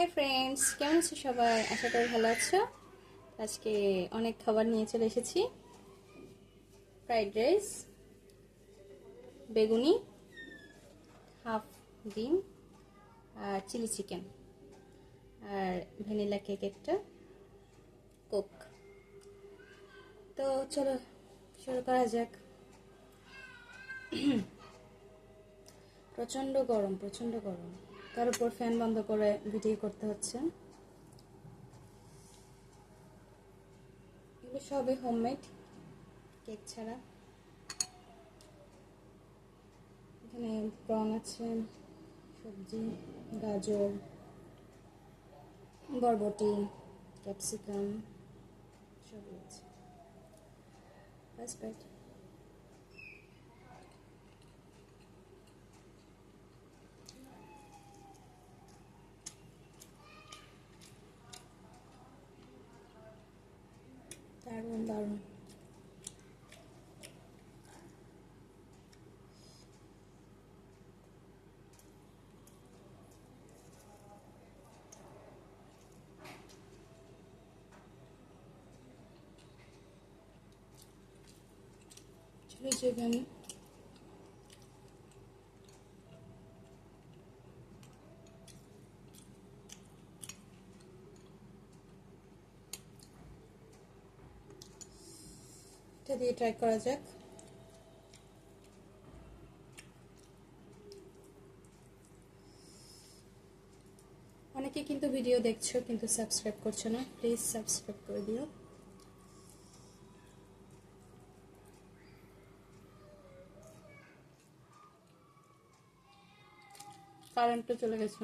Hi friends, কেমন আছো সবাই? আশা করি ভালো আছো। আজকে অনেক খাবার নিয়ে চলে এসেছি। ফ্রাইড রাইস, বেগুনি, হাফ ডিম, আর চিলি চিকেন, আর ভ্যানিলা কেক একটা, কোক। তো চলো শুরু করা যাক। প্রচণ্ড গরম, প্রচণ্ড গরম। তার উপর ফ্যান বন্ধ করে ভিডিও করতে হচ্ছে। এগুলো সবই হোমমেড, কেক ছাড়া। এখানে প্রন আছে, সবজি, গাজর, বরবটি, ক্যাপসিকাম সবই আছে। First bite. দারুণ দারুণ। চিলি চিকেন, এটা দিয়ে ট্রাই করা যাক। অনেকে কিন্তু ভিডিও দেখছো কিন্তু সাবস্ক্রাইব করছো না, প্লিজ সাবস্ক্রাইব করে দিও। কারেন্টটা চলে গেছে।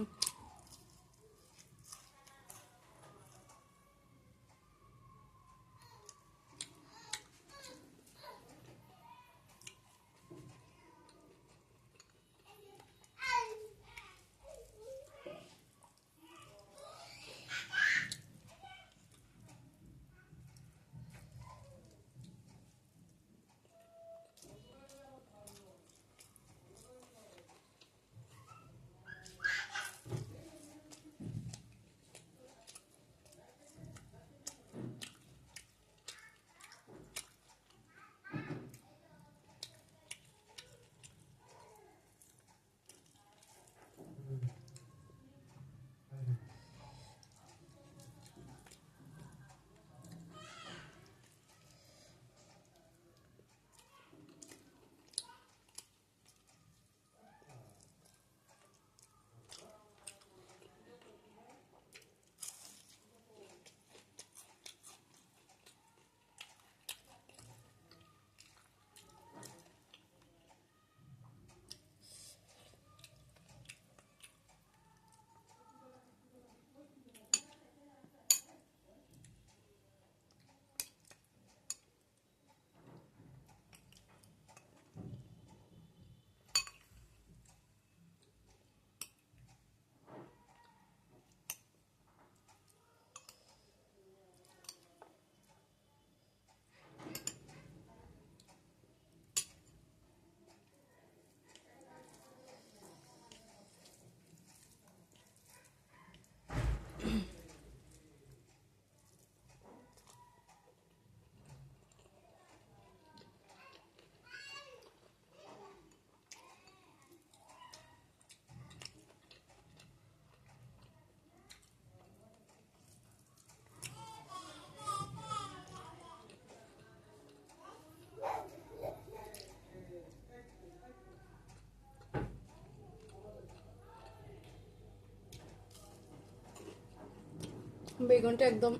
বেগুনটা একদম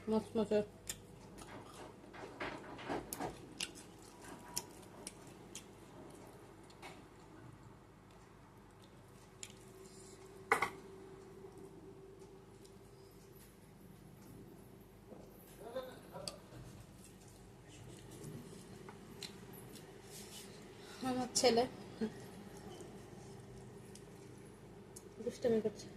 মচমচে। আমার ছেলে দুষ্টামি করছে।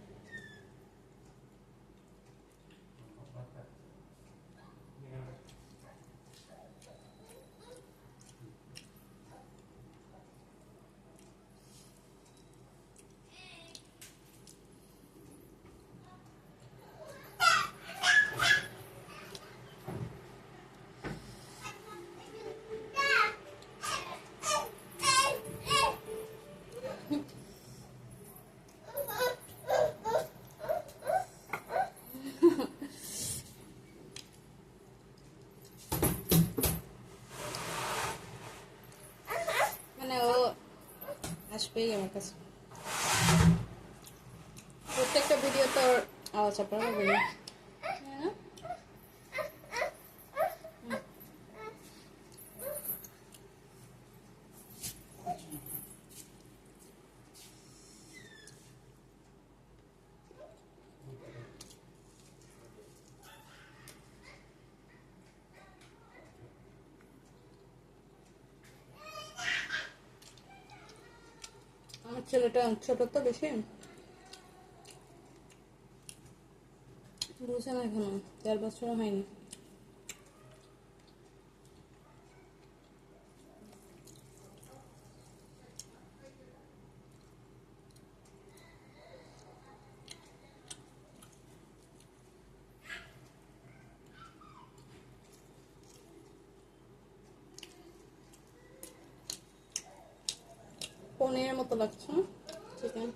আসবেই আমার কাছে। প্রত্যেকটা ভিডিও তো আওয়াজ আপনারা হবে না। আমার ছেলেটা ছোট তো বেশি বুঝে না, এখনো 4 বছর হয়নি। পনিরের মতো লাগছে না চিকেন।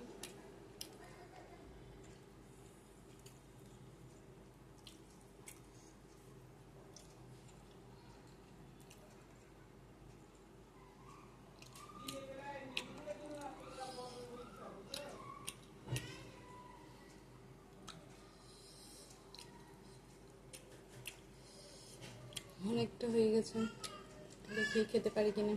অনেকটা হয়ে গেছে, দেখি খেতে পারি কিনা।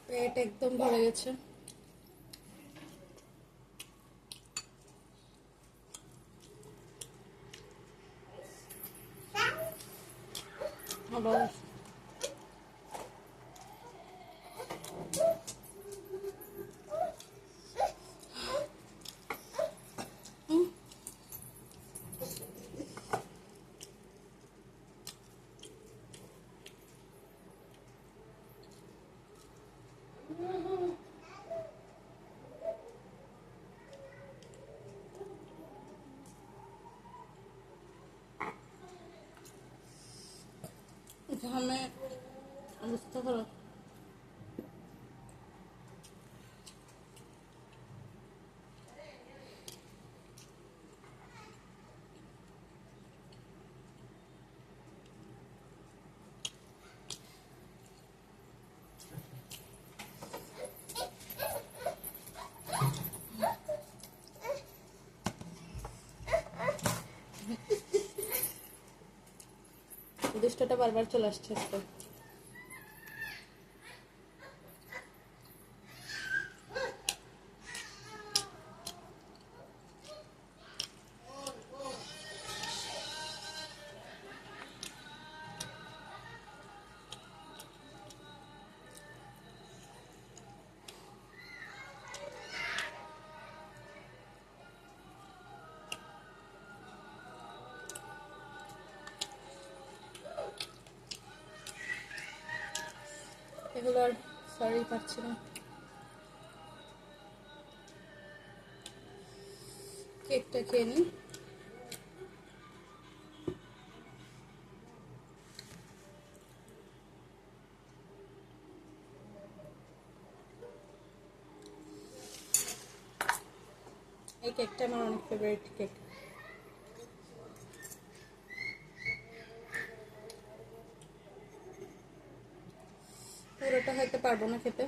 পেট একদম ভরে গেছে। আবার ঘামে অবস্থা খারাপ। দুষ্টটা বারবার চলে আসছে আজকে। এগুলো আর সরি পাচ্ছি না। কেকটা খেয়ে নিই। এই কেকটা আমার অনেক ফেভারিট কেক। পুরোটা হয়তো পারবো না খেতে।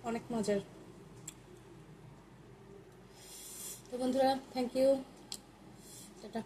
অনেক মজার। তো বন্ধুরা, থ্যাংক ইউ। টাটা।